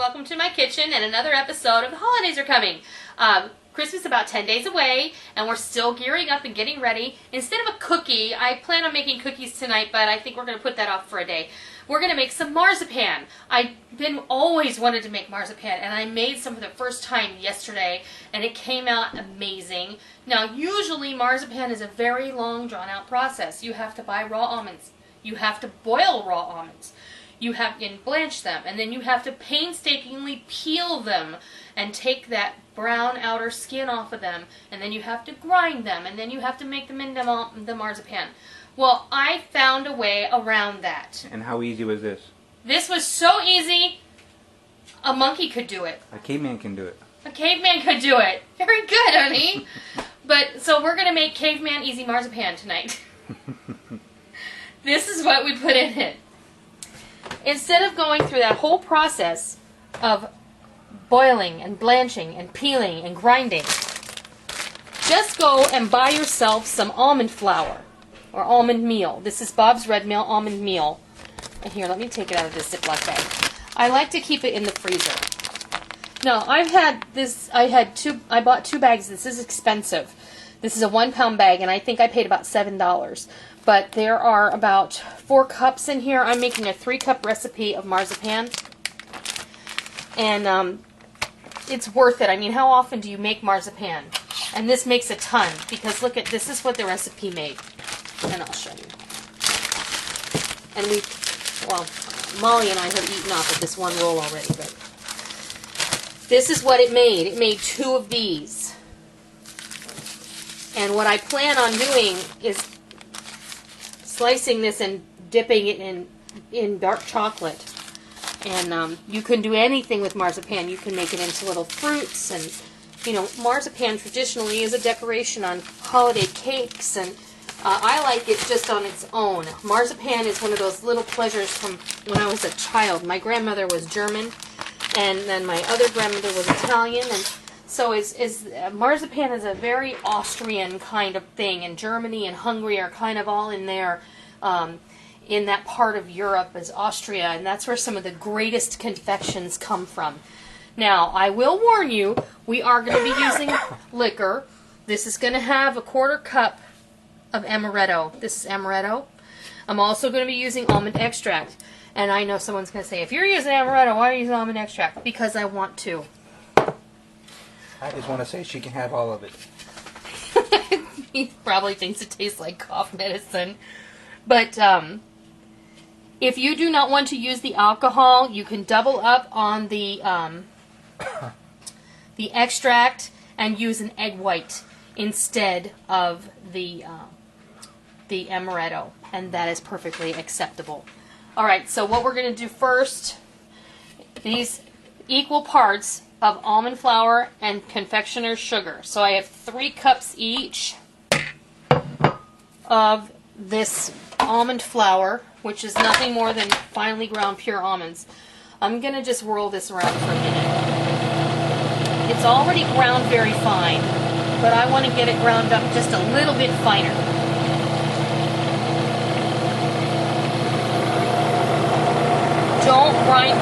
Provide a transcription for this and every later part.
welcome to my kitchen and another episode of The Holidays Are Coming. Christmas is about 10 days away, and we're still gearing up and getting ready. Instead of a cookie, I plan on making cookies tonight, but I think we're going to put that off for a day. We're going to make some marzipan. I've always wanted to make marzipan, and I made some for the first time yesterday, and it came out amazing. Now, usually marzipan is a very long, drawn-out process. You have to buy raw almonds. You have to boil raw almonds. You have to blanch them, and then you have to painstakingly peel them and take that brown outer skin off of them, and then you have to grind them, and then you have to make them into the marzipan. Well, I found a way around that. And how easy was this? This was so easy, a monkey could do it. A caveman can do it. A caveman could do it. Very good, honey. But, so we're going to make caveman easy marzipan tonight. This is what we put in it. Instead of going through that whole process of boiling and blanching and peeling and grinding, just go and buy yourself some almond flour or almond meal. This is Bob's Red Mill almond meal. And here, let me take it out of this Ziploc bag. I like to keep it in the freezer. Now, I bought 2 bags. This is expensive. This is a 1-pound bag, and I think I paid about $7. But there are about 4 cups in here. I'm making a 3-cup recipe of marzipan. And it's worth it. I mean, how often do you make marzipan? And this makes a ton, because look at, this is what the recipe made. And I'll show you. And Molly and I have eaten off of this one roll already, but this is what it made. It made 2 of these. And what I plan on doing is slicing this and dipping it in dark chocolate. And you can do anything with marzipan. You can make it into little fruits, and you know, marzipan traditionally is a decoration on holiday cakes, and I like it just on its own. Marzipan is one of those little pleasures from when I was a child. My grandmother was German, and then my other grandmother was Italian, and so marzipan is a very Austrian kind of thing, and Germany and Hungary are kind of all in there. In that part of Europe is Austria, and that's where some of the greatest confections come from. Now, I will warn you, we are going to be using liquor. This is going to have a 1/4 cup of amaretto. This is amaretto. I'm also going to be using almond extract. And I know someone's going to say, if you're using amaretto, why are you using almond extract? Because I want to. I just want to say she can have all of it. He probably thinks it tastes like cough medicine. But if you do not want to use the alcohol, you can double up on the extract and use an egg white instead of the amaretto, and that is perfectly acceptable. All right, so what we're going to do first, these equal parts of almond flour and confectioner's sugar. So I have 3 cups each of this almond flour, which is nothing more than finely ground pure almonds. I'm going to just whirl this around for a minute. It's already ground very fine, but I want to get it ground up just a little bit finer.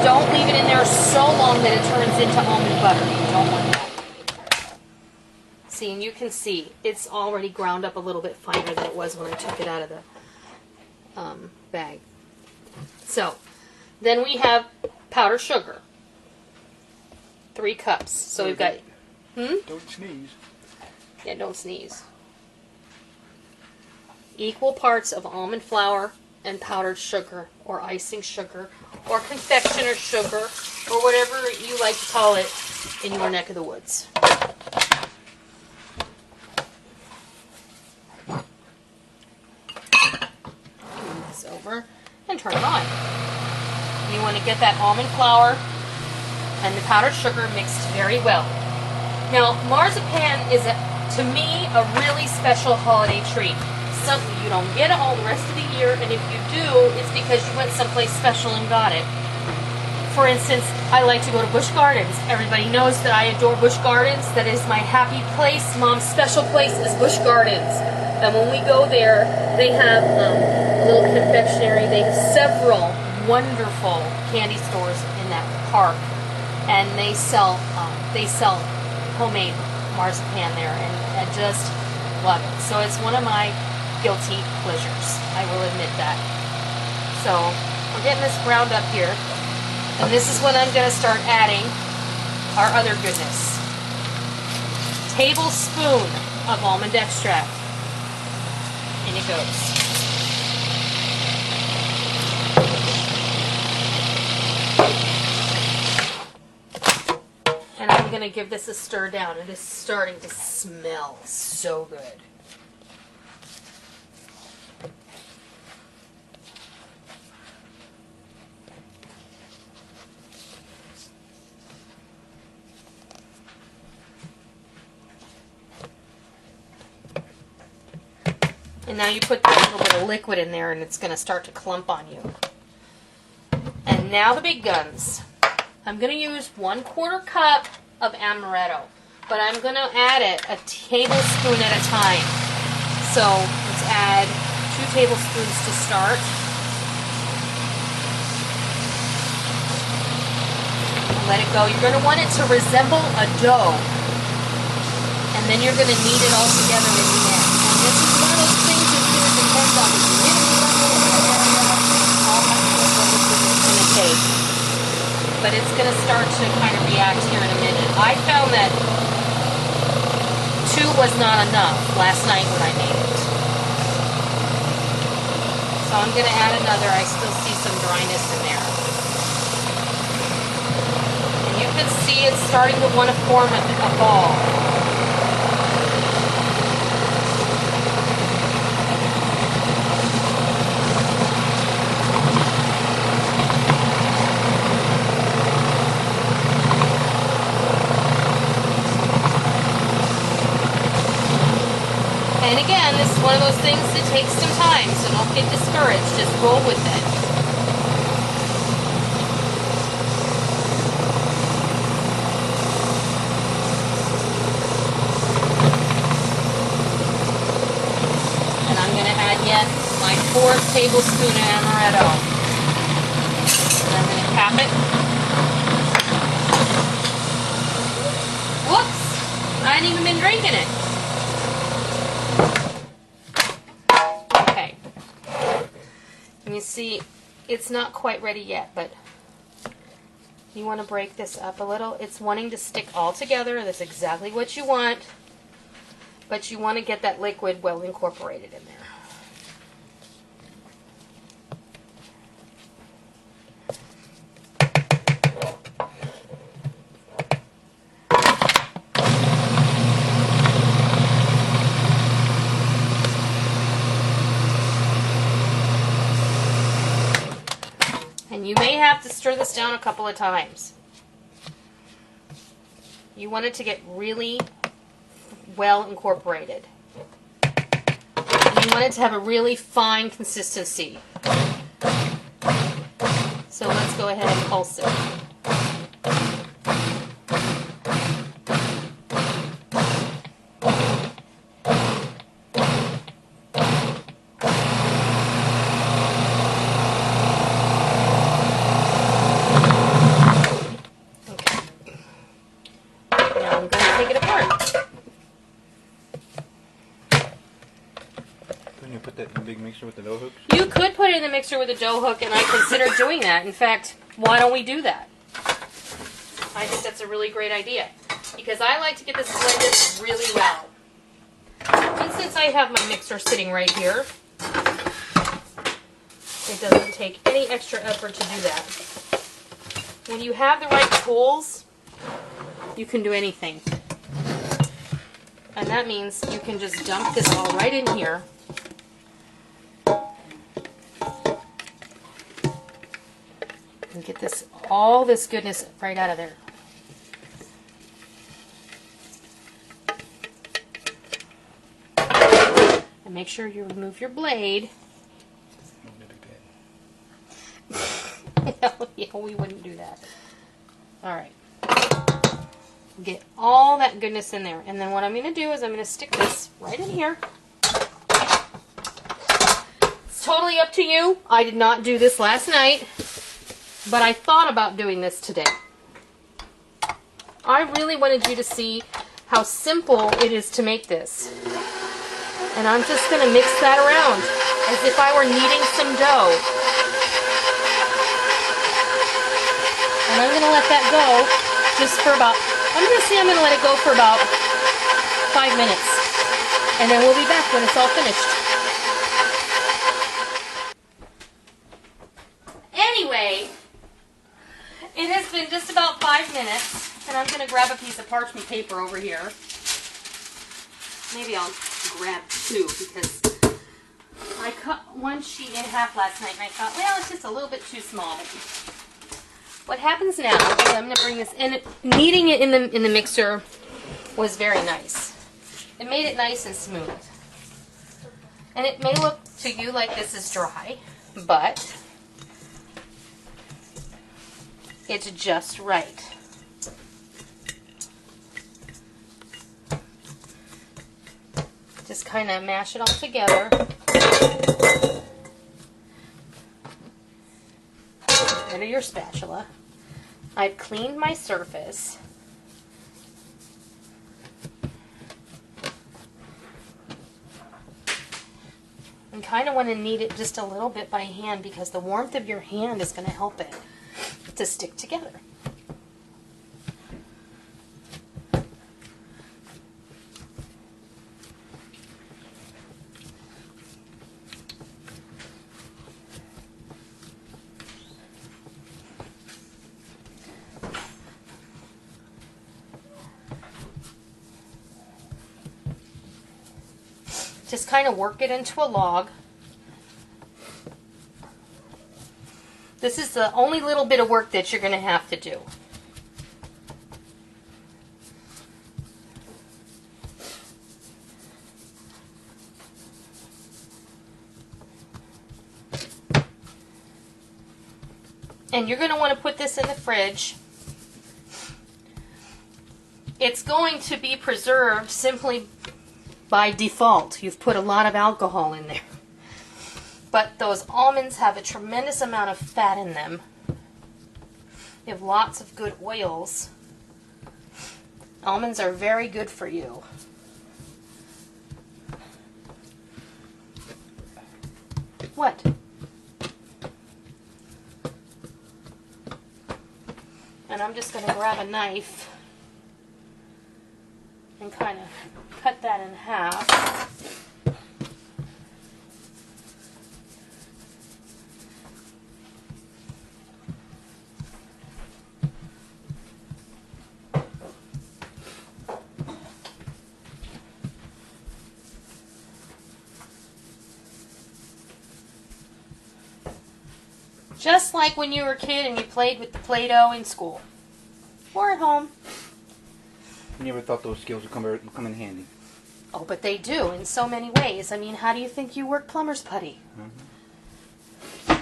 Don't leave it in there so long that it turns into almond butter. You don't want that. See, and you can see it's already ground up a little bit finer than it was when I took it out of the bag. So, then we have powdered sugar. 3 cups. So we've got... Don't sneeze. Yeah, don't sneeze. Equal parts of almond flour and powdered sugar, or icing sugar, or confectioner's sugar, or whatever you like to call it in your neck of the woods. Move this over and turn it on. You want to get that almond flour and the powdered sugar mixed very well. Now, marzipan is, to me, a really special holiday treat. Something you don't get it all the rest of the year, and if you do, it's because you went someplace special and got it. For instance, I like to go to Busch Gardens. Everybody knows that I adore Busch Gardens. That is my happy place. Mom's special place is Busch Gardens. And when we go there, they have a little confectionery. They have several wonderful candy stores in that park. and they sell homemade marzipan there, and I just love it. So it's one of my guilty pleasures. I will admit that. So we're getting this browned up here, and this is when I'm going to start adding our other goodness. Tablespoon of almond extract. In it goes. And I'm going to give this a stir down. It is starting to smell so good. And now you put that little bit of liquid in there and it's going to start to clump on you. And now the big guns. I'm going to use 1/4 cup of amaretto, but I'm going to add it a tablespoon at a time. So let's add 2 tablespoons to start. Let it go. You're going to want it to resemble a dough. And then you're going to knead it all together in the end. And this is one of those things that really depends on the humidity level and how much it's going to take. But it's going to start to kind of react here in a minute. I found that 2 was not enough last night when I made it. So I'm going to add another. I still see some dryness in there. And you can see it's starting to want to form a ball. And again, this is one of those things that takes some time, so don't get discouraged. Just roll with it. And I'm going to add yet my 4th tablespoon of amaretto. And I'm going to cap it. Whoops! I hadn't even been drinking it. You see, it's not quite ready yet, but you want to break this up a little. It's wanting to stick all together. That's exactly what you want, but you want to get that liquid well incorporated in there. And you may have to stir this down a couple of times. You want it to get really well incorporated. You want it to have a really fine consistency. So let's go ahead and pulse it. You put that in the big mixer with the dough hooks? You could put it in the mixer with a dough hook, and I considered doing that. In fact, why don't we do that? I think that's a really great idea, because I like to get this blended really well. And since I have my mixer sitting right here, it doesn't take any extra effort to do that. When you have the right tools, you can do anything. And that means you can just dump this all right in here. And get this, all this goodness right out of there. And make sure you remove your blade. Yeah, we wouldn't do that. Alright. Get all that goodness in there. And then what I'm going to do is I'm going to stick this right in here. It's totally up to you. I did not do this last night, but I thought about doing this today. I really wanted you to see how simple it is to make this. And I'm just going to mix that around as if I were kneading some dough. And I'm going to let that go just for about, I'm going to let it go for about 5 minutes. And then we'll be back when it's all finished. Anyway, it has been just about 5 minutes, and I'm going to grab a piece of parchment paper over here. Maybe I'll grab 2 because I cut 1 sheet in half last night, and I thought, well, it's just a little bit too small. What happens now is I'm going to bring this in. Kneading it in the mixer was very nice. It made it nice and smooth. And it may look to you like this is dry, but it's just right. Just kind of mash it all together. Get rid of your spatula. I've cleaned my surface. And kind of want to knead it just a little bit by hand because the warmth of your hand is going to help it to stick together. Just kind of work it into a log. This is the only little bit of work that you're going to have to do. And you're going to want to put this in the fridge. It's going to be preserved simply by default. You've put a lot of alcohol in there. But those almonds have a tremendous amount of fat in them. They have lots of good oils. Almonds are very good for you. What? And I'm just going to grab a knife and kind of cut that in half. Just like when you were a kid and you played with the Play-Doh in school or at home. You never thought those skills would come in handy. Oh, but they do in so many ways. I mean, how do you think you work plumber's putty? Mm-hmm.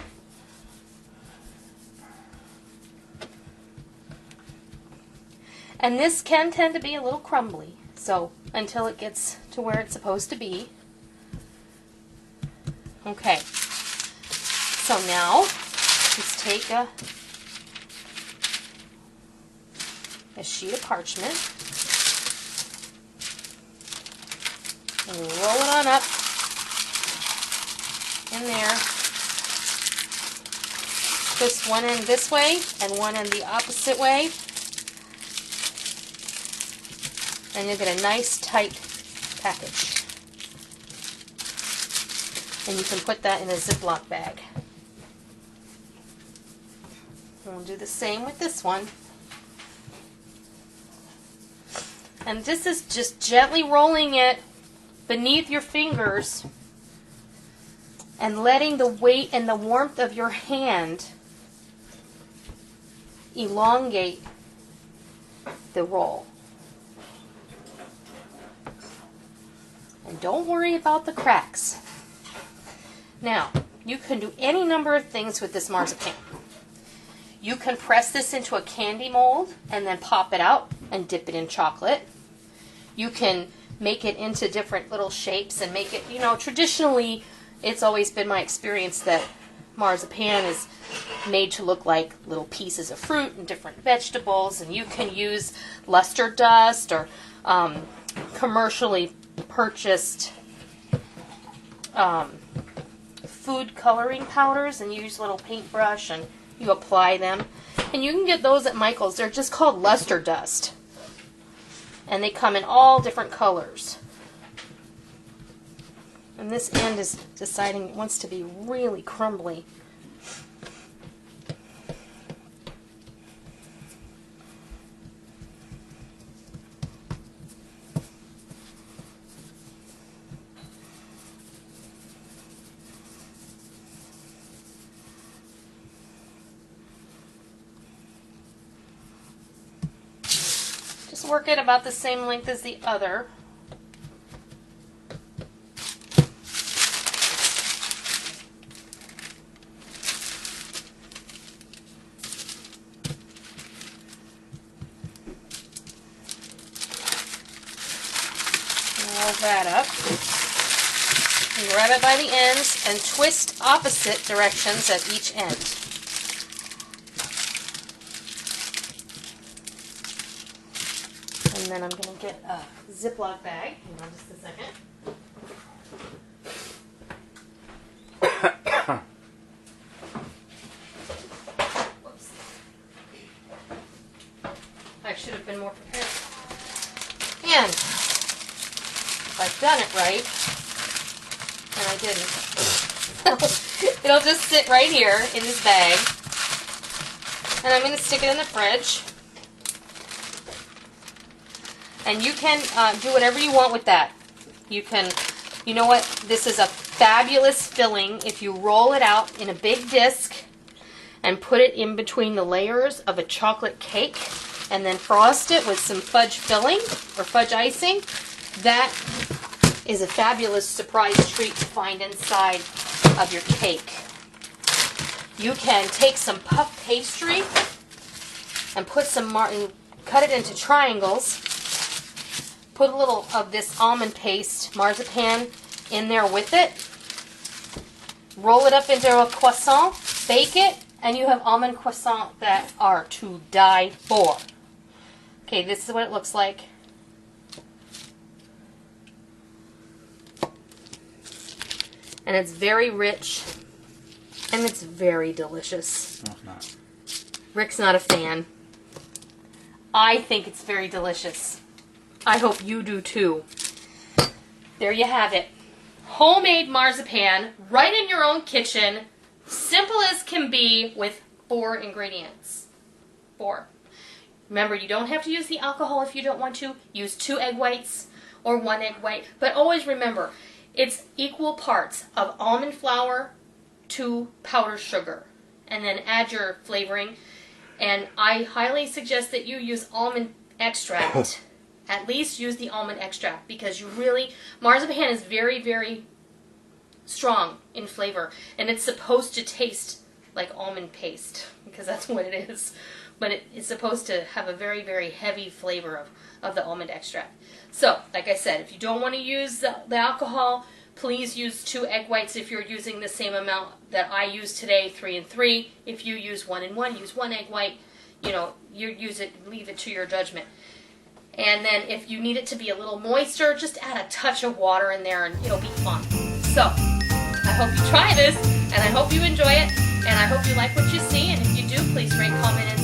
And this can tend to be a little crumbly, so until it gets to where it's supposed to be. Okay. So now, just take a sheet of parchment and roll it on up in there. Twist one end this way and one end the opposite way. And you'll get a nice tight package. And you can put that in a Ziploc bag. And we'll do the same with this one. And this is just gently rolling it beneath your fingers and letting the weight and the warmth of your hand elongate the roll. And don't worry about the cracks. Now, you can do any number of things with this marzipan. You can press this into a candy mold and then pop it out and dip it in chocolate. You can make it into different little shapes and make it, traditionally, it's always been my experience that marzipan is made to look like little pieces of fruit and different vegetables, and you can use luster dust or commercially purchased food coloring powders, and you use a little paintbrush and you apply them. And you can get those at Michael's. They're just called luster dust. And they come in all different colors. And this end is deciding it wants to be really crumbly. Just work it about the same length as the other. Roll that up. And grab it by the ends and twist opposite directions at each end. And then I'm going to get a Ziploc bag. Hang on just a second. Whoops. I should have been more prepared. And if I've done it right, and I didn't, it'll just sit right here in this bag. And I'm going to stick it in the fridge. And you can do whatever you want with that. You can, you know what, this is a fabulous filling if you roll it out in a big disc and put it in between the layers of a chocolate cake and then frost it with some fudge filling or fudge icing. That is a fabulous surprise treat to find inside of your cake. You can take some puff pastry and put some, cut it into triangles. Put a little of this almond paste, marzipan, in there with it. Roll it up into a croissant, bake it, and you have almond croissants that are to die for. Okay, this is what it looks like. And it's very rich, and it's very delicious. No, it's not. Rick's not a fan. I think it's very delicious. I hope you do too. There you have it. Homemade marzipan, right in your own kitchen. Simple as can be with 4 ingredients. 4. Remember, you don't have to use the alcohol if you don't want to. Use 2 egg whites or 1 egg white. But always remember, it's equal parts of almond flour to powdered sugar. And then add your flavoring. And I highly suggest that you use almond extract. At least use the almond extract because you really, marzipan is very, very strong in flavor. And it's supposed to taste like almond paste because that's what it is. But it is supposed to have a very, very heavy flavor of the almond extract. So, like I said, if you don't want to use the alcohol, please use 2 egg whites if you're using the same amount that I use today, 3 and 3. If you use 1 and 1, use 1 egg white. You know, you use it, leave it to your judgment. And then if you need it to be a little moister, just add a touch of water in there and it'll be fun. So, I hope you try this, and I hope you enjoy it, and I hope you like what you see, and if you do, please rate, comment, and